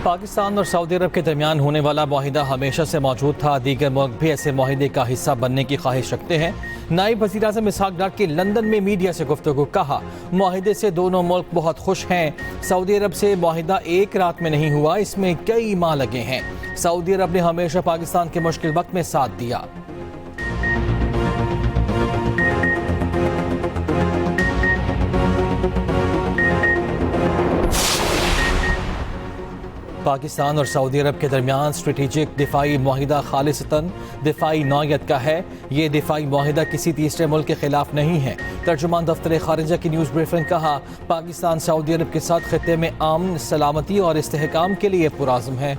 पाकिस्तान और सऊदी अरब के दरमियान होने वाला मुआहिदा हमेशा से मौजूद था। दीगर मुल्क भी ऐसे मुआहिदे का हिस्सा बनने की ख्वाहिश रखते हैं। नायब वज़ीर आज़म इसहाक डार की लंदन में मीडिया से गुफ्तगू, कहा मुआहिदे से दोनों मुल्क बहुत खुश हैं। सऊदी अरब से मुआहिदा एक रात में नहीं हुआ, इसमें कई माह लगे हैं। सऊदी अरब ने हमेशा पाकिस्तान के मुश्किल वक्त में साथ दिया। पाकिस्तान और सऊदी अरब के दरमियान स्ट्रेटेजिक दिफाई मुआहिदा खालिसतन दिफाई नौयत का है। ये दिफाई मुआहिदा किसी तीसरे मुल्क के खिलाफ नहीं है। तर्जुमान दफ्तर खारिजा की न्यूज़ ब्रीफिंग, कहा पाकिस्तान सऊदी अरब के साथ खित्ते में अमन, सलामती और इस्तेहकाम के लिए पुराज़्म है।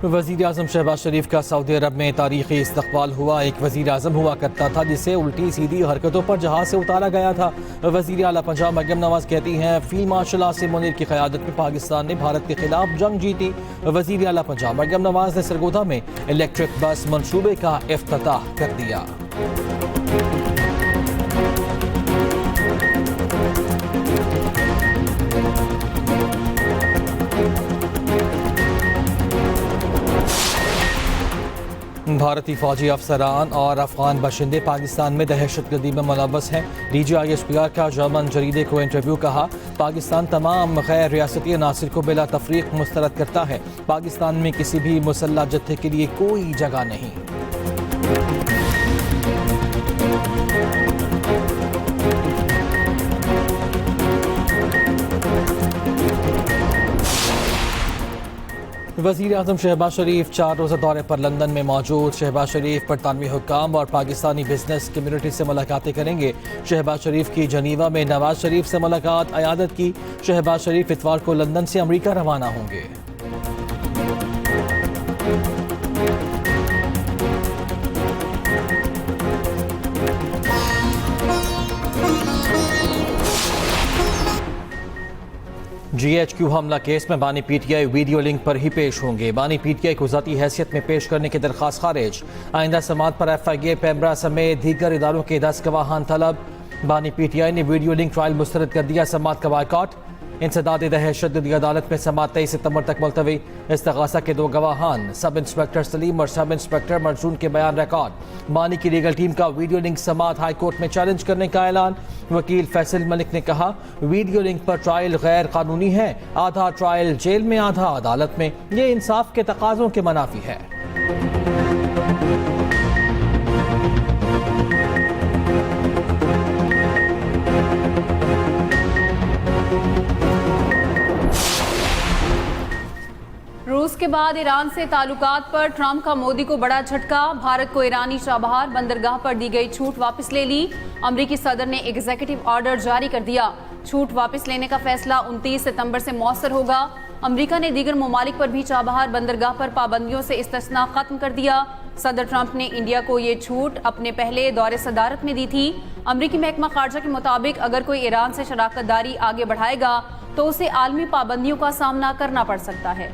वज़ीर आज़म शहबाज शरीफ का सऊदी अरब में तारीख़ी इस्तक़बाल हुआ। एक वज़ीर आज़म हुआ करता था जिसे उल्टी सीधी हरकतों पर जहाज़ से उतारा गया था। वज़ीर आला पंजाब मरियम नवाज़ कहती हैं फील्ड मार्शल आसिम मुनीर की क़यादत में पाकिस्तान ने भारत के खिलाफ जंग जीती। वज़ीर आला पंजाब मरियम नवाज़ ने सरगोधा में इलेक्ट्रिक बस मनसूबे का इफ्तिताह कर दिया। भारतीय फौजी अफसरान और अफगान बाशिंदे पाकिस्तान में दहशतगर्दी में मुलव्वस हैं। DGISPR का जर्मन जरीदे को इंटरव्यू, कहा पाकिस्तान तमाम गैर रियासती अनासिर को बिला तफरीक मुस्तरद करता है। पाकिस्तान में किसी भी मुसल्लह जत्थे के लिए कोई जगह नहीं। वज़ीर आज़म शहबाज शरीफ 4 रोज़ा दौरे पर लंदन में मौजूद। शहबाज शरीफ बरतानवी हुक्काम और पाकिस्तानी बिजनेस कम्युनिटी से मुलाकातें करेंगे। शहबाज शरीफ की जनीवा में नवाज शरीफ से मुलाकात, अयादत की। शहबाज शरीफ इतवार को लंदन से अमरीका रवाना होंगे। GHQ हमला केस में बानी PTI वीडियो लिंक पर ही पेश होंगे। बानी PTI को ज़ाती हैसियत में पेश करने की दरख्वास्त खारिज। आइंदा समात पर FIA, पैमरा समेत दीगर इदारों के 10 गवाहान तलब। बानी PTI ने वीडियो लिंक ट्रायल मुस्तरद कर दिया। समात का बायकॉट। इंसदाद दहशतगर्दी अदालत में समात 23 सितंबर तक मुलतवी। इस्तगासा के 2 गवाहान सब इंस्पेक्टर सलीम और सब इंस्पेक्टर मरजून के बयान रिकॉर्ड। बानी की लीगल टीम का वीडियो लिंक समात हाई कोर्ट में चैलेंज करने का ऐलान। वकील फैसल मलिक ने कहा वीडियो लिंक पर ट्रायल गैर कानूनी है। आधा ट्रायल जेल में, आधा अदालत में। ये इंसाफ के तकाज़ों के मुनाफी है। रूस के बाद ईरान से ताल्लुकात पर ट्रंप का मोदी को बड़ा झटका। भारत को ईरानी चाबहार बंदरगाह पर दी गई छूट वापस ले ली। अमरीकी सदर ने एग्जीक्यूटिव ऑर्डर जारी कर दिया। छूट वापस लेने का फैसला 29 सितंबर से मौसर होगा। अमरीका ने दीगर ममालिक पर भी चाबहार बंदरगाह पर पाबंदियों से इस्तिस्ना खत्म कर दिया। सदर ट्रंप ने इंडिया को ये छूट अपने पहले दौरे सदारत में दी थी। अमरीकी महकमा खारजा के मुताबिक अगर कोई ईरान से शराकत दारी आगे बढ़ाएगा तो उसे आलमी पाबंदियों का सामना करना पड़ सकता है।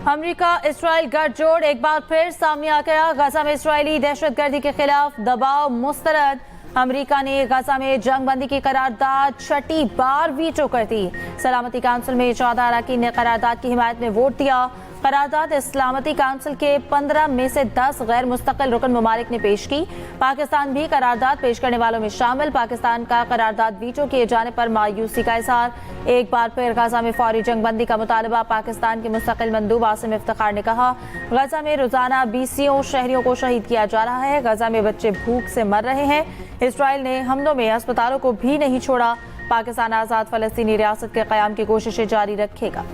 अमेरिका इसराइल गठजोड़ एक बार फिर सामने आ गया। गजा में इसराइली दहशतगर्दी के खिलाफ दबाव मुस्तरद। अमेरिका ने गजा में जंग बंदी की करारदाद 6ठी बार वीटो कर दी। सलामती काउंसिल में 14 अरकान ने करारदाद की हिमायत में वोट दिया। करारदाद सलामती काउंसिल के 15 में से 10 गैर मुस्तकिल रुकन ममालिक ने पेश की। पाकिस्तान भी करारदाद पेश करने वालों में शामिल। पाकिस्तान का करारदाद वीटो किए जाने पर मायूसी का इजहार। एक बार फिर गजा में फौरी जंग बंदी का मुतालबा। पाकिस्तान के मुस्तकिल मंदूब आसिम इफ्तिखार ने कहा गजा में रोजाना 20 शहरियों को शहीद किया जा रहा है। गजा में बच्चे भूख से मर रहे हैं। इसराइल ने हमलों में अस्पतालों को भी नहीं छोड़ा। पाकिस्तान आज़ाद फ़लस्तीनी रियासत के क़याम की कोशिशें जारी रखेगा।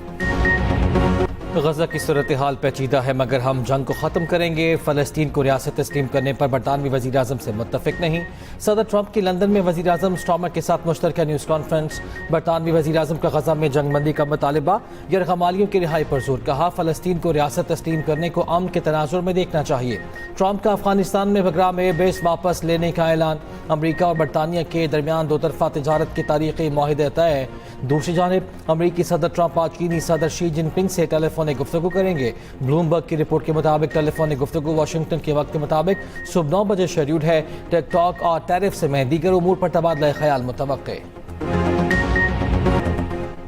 गजा की सूरत हाल पेचीदा है मगर हम जंग को ख़त्म करेंगे। फ़लस्तीन को रियासत तस्लीम करने पर बरतानवी वज़ीर आज़म से मुत्तफ़िक नहीं। सदर ट्रंप की लंदन में वज़ीर आज़म स्टॉमर के साथ मुश्तरका न्यूज़ कॉन्फ्रेंस। बरतानवी वज़ीर आज़म का गजा में जंगबंदी का मुतालिबा। यरगमालियों की रिहाई पर जोर, कहा फ़लस्तीन को रियासत तस्लीम करने को अमन के तनाजुर में देखना चाहिए। ट्रंप का अफगानिस्तान में बगरा में बेस वापस लेने का ऐलान। अमरीका और बरतानिया के दरमियान 2 तरफ़ा तिजारत के तारीख़ी मुआहिदे तय। दूसरी जानिब अमरीकी सदर ट्रंप आज चीनी सदर शी जिनपिंग से टेलीफोन टेलीफोनिक गुफ्तगू करेंगे। ब्लूमबर्ग की रिपोर्ट के मुताबिक टेलीफोनिक गुफ्तगू वाशिंगटन के वक्त के मुताबिक सुबह 9 बजे शेड्यूल्ड है। टिकटॉक और टैरिफ समेत दीगर उमूर पर तबादला ख्याल मुतवक्के।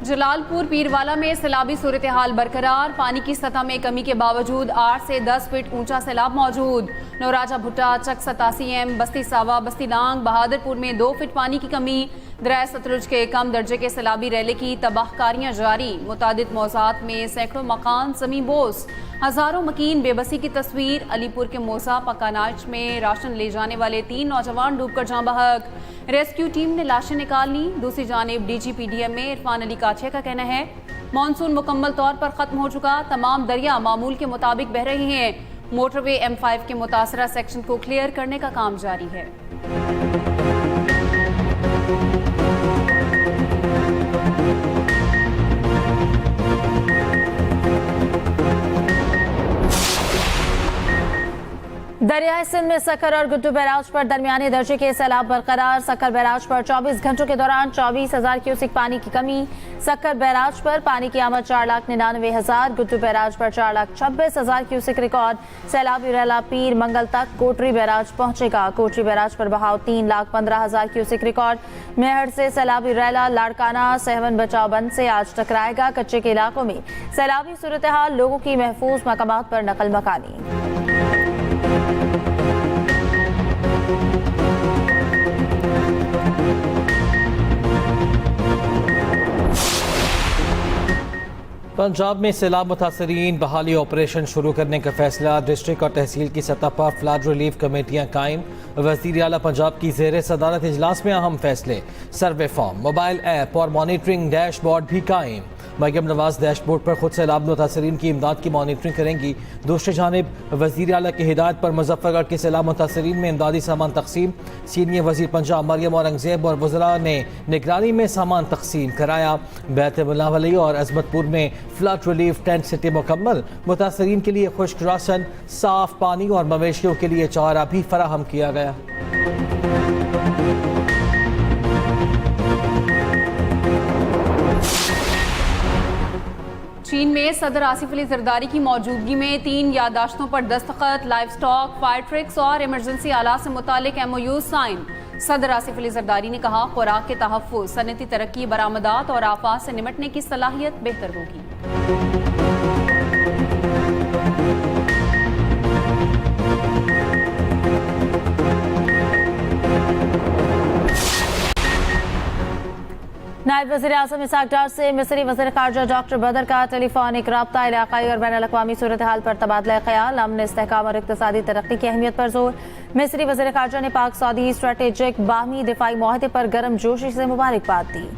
जलालपुर पीरवाला में सैलाबी सूरत हाल बरकरार। पानी की सतह में कमी के बावजूद 8 से 10 फीट ऊंचा सैलाब मौजूद। नौराजा भुट्टा, चक 87M, बस्ती सावा, बस्ती लांग, बहादुरपुर में 2 फीट पानी की कमी। दरिया सतलुज के कम दर्जे के सैलाबी रैले की तबाहकारियां जारी। मुतादिद मौज़ात में सैकड़ों मकान ज़मीन बोस, हजारों मकीन बेबसी की तस्वीर। अलीपुर के मोसा पकानाच में राशन ले जाने वाले 3 नौजवान डूबकर जाँ बहक। रेस्क्यू टीम ने लाशें निकाल ली। दूसरी जानिब DGPDM में इरफान अली काठिया का कहना है मानसून मुकम्मल तौर पर खत्म हो चुका, तमाम दरिया मामूल के मुताबिक बह रही हैं। मोटरवे M5 के मुतासरा सेक्शन को क्लियर करने का काम जारी है। दरियाई सिंध में सक्कर और गुड्डू बैराज पर दरमियाने दर्जे के सैलाब बरकरार। सक्कर बैराज पर 24 घंटों के दौरान 24,000 क्यूसिक पानी की कमी। सक्कर बैराज पर पानी की आमद 4,99,000। गुड्डू बैराज पर 4,26,000 क्यूसिक रिकॉर्ड। सैलाबी रैला पीर मंगल तक कोटरी बैराज पहुंचेगा। कोटरी बैराज पर बहाव 3,15,000 क्यूसिक रिकॉर्ड। मेहर से सैलाबी रैला लाड़काना सहवन बचाव बंद से आज टकराएगा। कच्चे के इलाकों में सैलाबी सूरत हाल, लोगों की महफूज मकामात पर नकल मकानी। पंजाब में सैलाब मुतासरीन बहाली ऑपरेशन शुरू करने का फैसला। डिस्ट्रिक्ट और तहसील की सतह पर फ्लड रिलीफ कमेटियां कायम। वज़ीर आला पंजाब की ज़ेर सदारत इजलास में अहम फैसले। सर्वे फॉर्म, मोबाइल ऐप और मॉनिटरिंग डैशबोर्ड भी कायम। मरियम नवाज डैशबोर्ड पर खुद सैलाब मुतासरीन की इमदाद की मॉनिटरिंग करेंगी। दूसरी जानिब वज़ीर आला की हिदायत पर मुजफ्फरगढ़ के सैलाब मुतासरीन में इमदादी सामान तकसीम। सीनियर वज़ीर पंजाब मरियम औरंगज़ेब और वज़रा ने निगरानी में सामान तकसीम कराया। बैत मुलावली और अजमतपुर में फ्लड रिलीफ टेंट सिटी मुकम्मल। मुतासरीन के लिए खुश्क राशन, साफ पानी और मवेशियों के लिए चारा भी फराहम किया गया। चीन में सदर आसिफ अली जरदारी की मौजूदगी में 3 यादाश्तों पर दस्तखत। लाइव स्टॉक, फायर ट्रिक्स और इमरजेंसी आलात से मुतालिक MOU साइन। सदर आसिफ अली जरदारी ने कहा खुराक के तहफ़्फ़ुज़, सनती तरक्की, बरामदात और आफात से निमटने की सलाहियत बेहतर होगी। नायब वज़ीर आज़म इसाक डार से मिस्री वज़ीर ख़ारजा डॉक्टर बदर का टेलीफोनिक रब्ता। इलाक़ाई और बैनुल अक़वामी सूरत हाल पर तबादला ख़याल। अमन, इस्तेहकाम और इक़्तिसादी तरक्की की अहमियत पर जोर। मिस्री वज़ीर ख़ारजा ने पाक सऊदी स्ट्रेटेजिक बाहमी दिफाई मुआहदे पर गर्म जोशी से मुबारकबाद दी।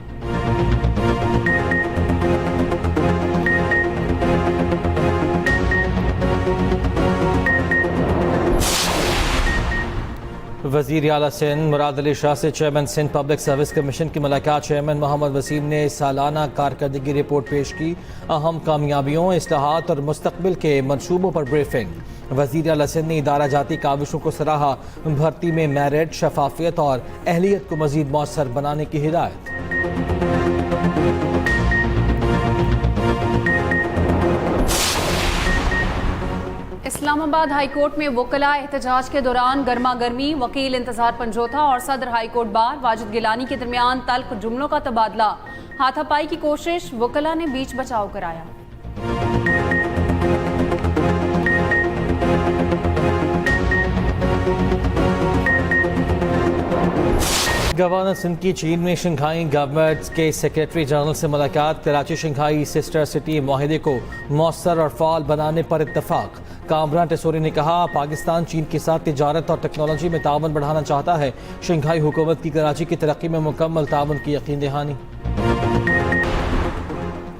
वज़ीर आला सिंध मुराद अली शाह से chairman Sindh public service commission की मुलाकात। चेयरमैन मोहम्मद वसीम ने सालाना कारकर्दगी रिपोर्ट पेश की। अहम कामयाबियों, इस्लाहात और मुस्तकबिल के मनसूबों पर ब्रीफिंग। वज़ीर आला सिंध ने इदारा जाती काविशों को सराहा। भर्ती में मेरिट, शफाफियत और अहलियत को मज़ीद मौसर बनाने की हिदायत। इस्लामाबाद हाई कोर्ट में वकला एहतजाज के दौरान गर्मा गर्मी। वकील इंतजार पंजोथा और सदर high court bar Wajid Gilani के दरमियान तल्ख जुमलों का तबादला। हाथापाई की कोशिश, वकला ने बीच बचाव कराया। गवर्नर सिंध की चीन में शंघाई गवर्नमेंट के सेक्रेटरी जनरल से मुलाकात। कराची शंघाई सिस्टर सिटी माहिदे को मौसर और फाल बनाने पर इत्तफाक। कामरान टेसोरी ने कहा पाकिस्तान चीन के साथ तिजारत और टेक्नोलॉजी में ताउन बढ़ाना चाहता है। शंघाई हुकूमत की कराची की तरक्की में मुकम्मल ताउन की यकीन दहानी।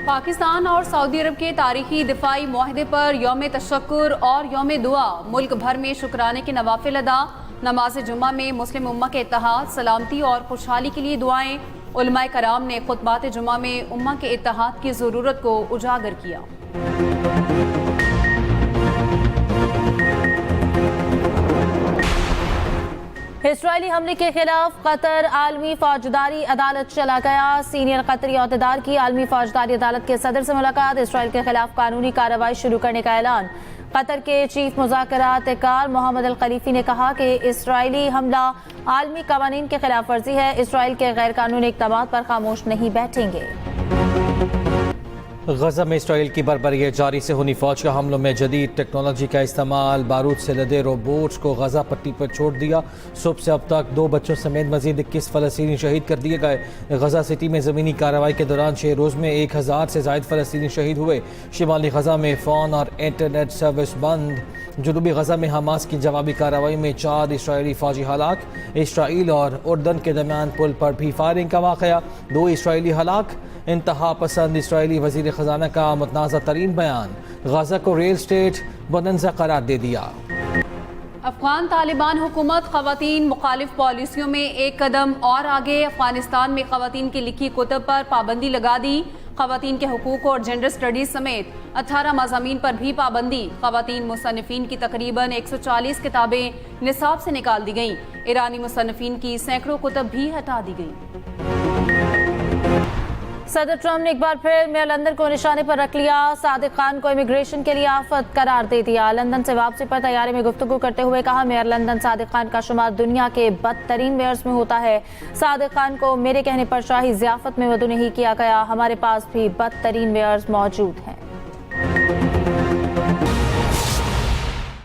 पाकिस्तान और सऊदी अरब के तारीखी दिफाई मुआहदे पर यौम तशक्कुर और यौम दुआ। मुल्क भर में शुक्राने के नवाफिल अदा। नमाज जुम्मा में मुस्लिम उम्मा के इत्तेहाद, सलामती और खुशहाली के लिए दुआएं। उलमाए कराम ने खुतबात जुम्मा में उम्मा के इत्तेहाद की ज़रूरत को उजागर किया। इसराइली हमले के खिलाफ कतर आलमी फौजदारी अदालत चला गया। सीनियर कतरी अहदेदार की आलमी फौजदारी अदालत के सदर से मुलाकात, इसराइल के खिलाफ कानूनी कार्रवाई शुरू करने का ऐलान। कतर के चीफ मुज़ाकरातकार मोहम्मद अल खलीफी ने कहा कि इसराइली हमला आलमी कवानीन के खिलाफ वर्जी है, इसराइल के गैर कानूनी इक़दामात पर खामोश नहीं बैठेंगे। गजा में इसराइल की बर्बरियत जारी से हुई फौज का हमलों में जदीद टेक्नोलॉजी का इस्तेमाल, बारूद से लदे रोबोट्स को गजा पट्टी पर छोड़ दिया। सुबह से अब तक 2 बच्चों समेत मजीद 21 फ़लस्तीनी शहीद कर दिए गए। गजा सिटी में ज़मीनी कार्रवाई के दौरान 6 रोज़ में 1000 से ज़ायद फ़लस्तीनी शहीद हुए। शिमाली गजा में फ़ोन और इंटरनेट सर्विस बंद। जनूबी गजा में हमास की जवाबी कार्रवाई में 4 इसराइली फौजी हलाक। इसराइल और उर्दन के दरमियान पुल पर भी फायरिंग का वाक़या, 2 इसराइली हलाक। इंतहा पसंद इसराइली वज़ीर ख़जाना का मुतनाज़ा तरीन बयान, गजा को रियल स्टेट बोनंजा करार दे दिया। अफगान तालिबान हुकूमत ख़वातीन मुखालिफ पॉलिसियों में एक कदम और आगे। अफगानिस्तान में ख़वातीन की लिखी कुतब पर पाबंदी लगा दी। ख़वातीन के हुकूक और जेंडर स्टडीज़ समेत 18 मज़ामीन पर भी पाबंदी। ख़वातीन मुसन्निफ़ीन की तकरीबन 140 किताबें निसाब से निकाल दी गईं। ईरानी मुसन्निफ़ीन की सैकड़ों कुतब भी हटा दी गईं। सदर ट्रम्प ने एक बार फिर मेयर लंदन को निशाने पर रख लिया। सादिक खान को इमिग्रेशन के लिए आफत करार दे दिया। लंदन से वापसी पर तैयारी में गुफ्तगू करते हुए कहा, मेयर लंदन सादिक खान का शुमार दुनिया के बदतरीन मेयर्स में होता है। सादिक खान को मेरे कहने पर शाही ज़ियाफत में मदऊ नहीं किया गया। हमारे पास भी बदतरीन मेयर्स मौजूद हैं।